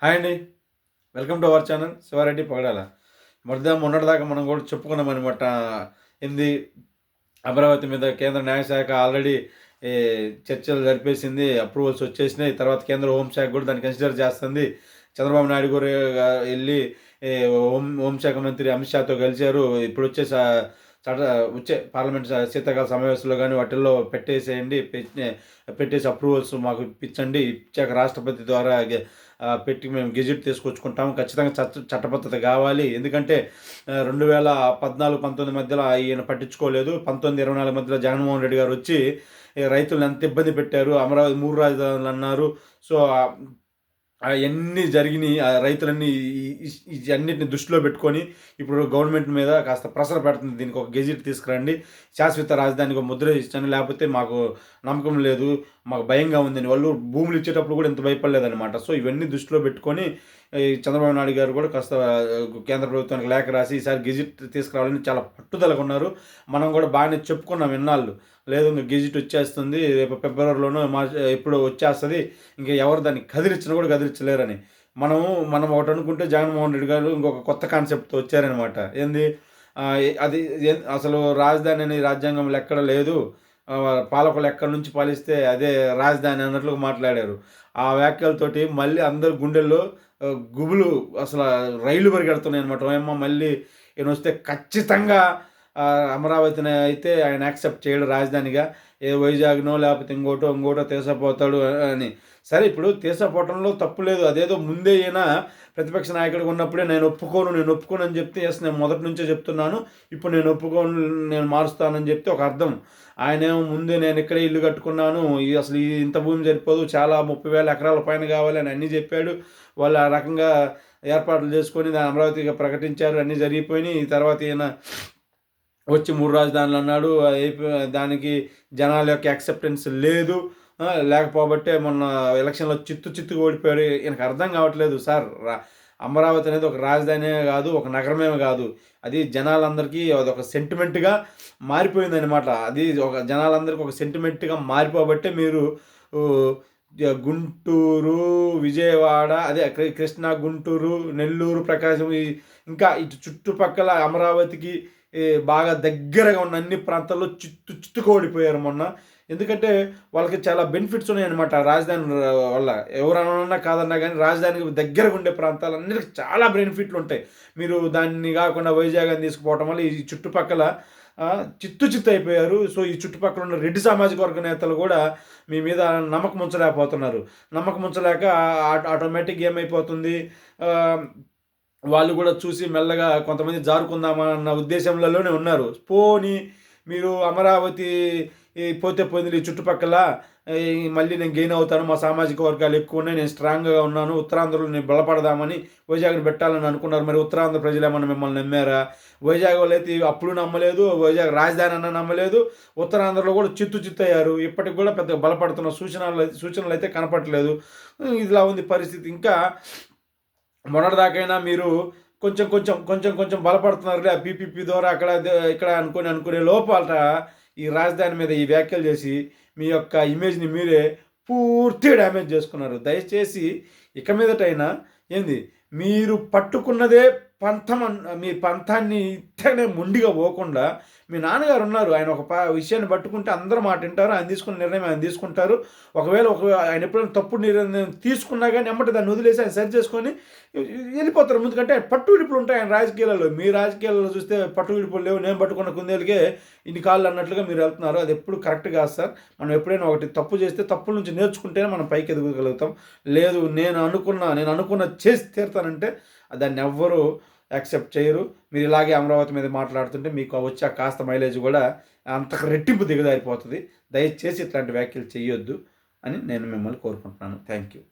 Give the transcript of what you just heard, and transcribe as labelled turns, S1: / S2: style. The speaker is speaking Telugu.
S1: హాయ్ అండి. Welcome to our channel Shiva Reddy Pagadala. మొన్నటిదాకా మనం కూడా చెప్పుకున్నామనమాట. ఏంది అమరావతి మీద కేంద్ర న్యాయశాఖ ఆల్రెడీ ఈ చర్చలు జరిపేసింది. అప్రూవల్స్ వచ్చేసినాయి. తర్వాత కేంద్ర హోంశాఖ కూడా దాన్ని కన్సిడర్ చేస్తుంది. చంద్రబాబు నాయుడు గారు వెళ్ళి ఈ హోంశాఖ మంత్రి అమిత్ షాతో కలిశారు. ఇప్పుడు వచ్చే చట వచ్చే పార్లమెంట్ శీతాకాల సమావేశంలో కానీ వాటిల్లో పెట్టేసేయండి. పెట్టేసి అప్రూవల్స్ మాకు ఇప్పించండి. ఇచ్చాక రాష్ట్రపతి ద్వారా పెట్టి మేము గెజిట్ తీసుకొచ్చుకుంటాము. ఖచ్చితంగా చట్టబద్ధత కావాలి. ఎందుకంటే 2014-19 మధ్యలో ఈయన పట్టించుకోలేదు. 19-24 మధ్యలో జగన్మోహన్ రెడ్డి గారు వచ్చి రైతులను ఎంత ఇబ్బంది పెట్టారు. అమరావతి 3 రాజధానులు అన్నారు. సో అవన్నీ జరిగినాయి. రైతులన్నీ అన్నిటిని దృష్టిలో పెట్టుకొని ఇప్పుడు గవర్నమెంట్ మీద కాస్త ప్రెషర్ పెడుతుంది. దీనికి ఒక గెజిట్ తీసుకురండి, శాశ్వత రాజధానికి ఒక ముద్ర ఇచ్చాను, లేకపోతే మాకు నమ్మకం లేదు, మాకు భయంగా ఉందని. వాళ్ళు భూములు ఇచ్చేటప్పుడు కూడా ఇంత భయపడలేదన్నమాట. సో ఇవన్నీ దృష్టిలో పెట్టుకొని చంద్రబాబు నాయుడు గారు కూడా కాస్త కేంద్ర ప్రభుత్వానికి లేఖ రాసి ఈసారి గెజిట్ తీసుకురావాలని చాలా పట్టుదలగా ఉన్నారు. మనం కూడా బాగానే చెప్పుకున్నాం ఇన్నాళ్ళు. లేదు ఇంకా గెజిట్ వచ్చేస్తుంది, రేపు ఫిబ్రవరిలోనూ ఎప్పుడో వచ్చేస్తుంది, ఇంకా ఎవరు దాన్ని కదిలించినా కూడా కదిలించలేరని. మనం ఒకటి అనుకుంటే జగన్మోహన్ రెడ్డి గారు ఇంకొక కొత్త కాన్సెప్ట్తో వచ్చారనమాట. ఏంది అది అసలు రాజధాని అని రాజ్యాంగంలో ఎక్కడ లేదు, పాలకులు ఎక్కడి నుంచి పాలిస్తే అదే రాజధాని అన్నట్లుగా మాట్లాడారు. ఆ వ్యాఖ్యలతోటి మళ్ళీ అందరు గుండెల్లో గుబులు అసలు రైలు పరిగెడుతున్నాయి అనమాట. ఏమో మళ్ళీ ఈయన వస్తే ఖచ్చితంగా అమరావతిని అయితే ఆయన యాక్సెప్ట్ చేయడు రాజధానిగా. ఏ వైజాగ్నో లేకపోతే ఇంకోటో తీసపోతాడు అని. సరే, ఇప్పుడు తీసపోవటంలో తప్పు లేదు. అదేదో ముందే ఈయన ప్రతిపక్ష నాయకుడిగా ఉన్నప్పుడే నేను ఒప్పుకోను అని చెప్తే ఎస్ నేను మొదటి నుంచే చెప్తున్నాను, ఇప్పుడు నేను ఒప్పుకోను, నేను మారుస్తానని చెప్తే ఒక అర్థం. ఆయనేమో ముందే నేను ఇక్కడే ఇల్లు కట్టుకున్నాను, అసలు ఇంత భూమి సరిపోదు, చాలా 30,000 ఎకరాల పైన కావాలి అని అన్నీ చెప్పాడు. వాళ్ళు ఆ రకంగా ఏర్పాట్లు చేసుకొని దాన్ని అమరావతిగా ప్రకటించారు. అన్నీ జరిగిపోయినాయి. తర్వాత ఈయన వచ్చి 3 రాజధానులు అన్నాడు. దానికి జనాల యొక్క యాక్సెప్టెన్స్ లేదు. లేకపోబట్టే మొన్న ఎలక్షన్లో చిత్తుగా ఓడిపోయాడు. ఈయనకు అర్థం కావట్లేదు సార్. అమరావతి అనేది ఒక రాజధానే కాదు, ఒక నగరమే కాదు, అది జనాలందరికీ అదొక సెంటిమెంట్గా మారిపోయిందనమాట. అది ఒక జనాలందరికీ ఒక సెంటిమెంట్గా మారిపోబట్టే మీరు గుంటూరు, విజయవాడ, అదే కృష్ణా, గుంటూరు, నెల్లూరు, ప్రకాశం, ఇంకా ఇటు చుట్టుపక్కల అమరావతికి బాగా దగ్గరగా ఉన్న అన్ని ప్రాంతాల్లో చిత్తుగా ఓడిపోయారు మొన్న. ఎందుకంటే వాళ్ళకి చాలా బెనిఫిట్స్ ఉన్నాయన్నమాట రాజధాని వల్ల. ఎవరన్నా కాదన్నా కానీ రాజధానికి దగ్గరగా ఉండే ప్రాంతాలన్నిటికీ చాలా బెనిఫిట్లు ఉంటాయి. మీరు దాన్ని కాకుండా వైజాగ్ అని తీసుకుపోవటం వల్ల ఈ చుట్టుపక్కల చిత్తు అయిపోయారు. సో ఈ చుట్టుపక్కల ఉన్న రెడ్డి సామాజిక వర్గ నేతలు కూడా మీ మీద నమ్మకం ఉంచలేకపోతున్నారు. నమ్మకం ఉంచలేక ఆటోమేటిక్ ఏమైపోతుంది, వాళ్ళు కూడా చూసి మెల్లగా కొంతమంది జారుకుందామా అన్న ఉద్దేశంలోనే ఉన్నారు. పోనీ మీరు అమరావతి పోతే పోయింది, చుట్టుపక్కల మళ్ళీ నేను గెయిన్ అవుతాను, మా సామాజిక వర్గాలు ఎక్కువ ఉన్నాయి, నేను స్ట్రాంగ్గా ఉన్నాను, ఉత్తరాంధ్రలో నేను బలపడదామని వైజాగ్ని పెట్టాలని అనుకున్నారు. మరి ఉత్తరాంధ్ర ప్రజలు ఏమన్నా మిమ్మల్ని నమ్మారా? వైజాగ్ వాళ్ళు అయితే అప్పుడు నమ్మలేదు, వైజాగ్ రాజధాని అన్న నమ్మలేదు, ఉత్తరాంధ్రలో కూడా చిత్తు అయ్యారు. ఇప్పటికి కూడా పెద్దగా బలపడుతున్న సూచనలు అయితే కనపడలేదు. ఇలా ఉంది పరిస్థితి. ఇంకా మొన్నటిదాకైనా మీరు కొంచెం బలపడుతున్నారు. పీపీపీ ద్వారా అక్కడ ఇక్కడ అనుకునే లోపల ఈ రాజధాని మీద ఈ వ్యాఖ్యలు చేసి మీ యొక్క ఇమేజ్ని మీరే పూర్తిగా డ్యామేజ్ చేసుకున్నారు. దయచేసి ఇక మీదటైనా ఏంది మీరు పట్టుకున్నదే పంథం, మీ పంథాన్ని ఇట్టనే మొండిగా పోకుండా, మీ నాన్నగారు ఉన్నారు, ఆయన ఒక విషయాన్ని పట్టుకుంటే అందరూ మాట వింటారు, ఆయన తీసుకున్న నిర్ణయం ఆయన తీసుకుంటారు. ఒకవేళ ఆయన ఎప్పుడైనా తప్పుడు నిర్ణయం తీసుకున్నా కానీ ఎమ్మటి దాన్ని వదిలేసి ఆయన సరి చేసుకొని వెళ్ళిపోతారు. ఎందుకంటే పట్టు విడుపులు ఉంటాయి ఆయన రాజకీయాలలో. మీ రాజకీయాలలో చూస్తే పట్టు విడుపులు లేవు, నేను పట్టుకున్న కుందేలకే ఇన్ని కాళ్ళు అన్నట్లుగా మీరు వెళ్తున్నారు. అది ఎప్పుడు కరెక్ట్ కాదు సార్. మనం ఎప్పుడైనా ఒకటి తప్పు చేస్తే తప్పుల నుంచి నేర్చుకుంటేనే మనం పైకి ఎదగలుగుతాం. లేదు నేను అనుకున్న చేసి తీరుతానంటే దాన్ని ఎవ్వరూ యాక్సెప్ట్ చేయరు. మీరు ఇలాగే అమరావతి మీద మాట్లాడుతుంటే మీకు వచ్చే కాస్త మైలేజ్ కూడా అంతకు రెట్టింపు దిగజారిపోతుంది. దయచేసి ఇట్లాంటి వ్యాఖ్యలు చేయొద్దు అని నేను మిమ్మల్ని కోరుకుంటున్నాను. Thank you.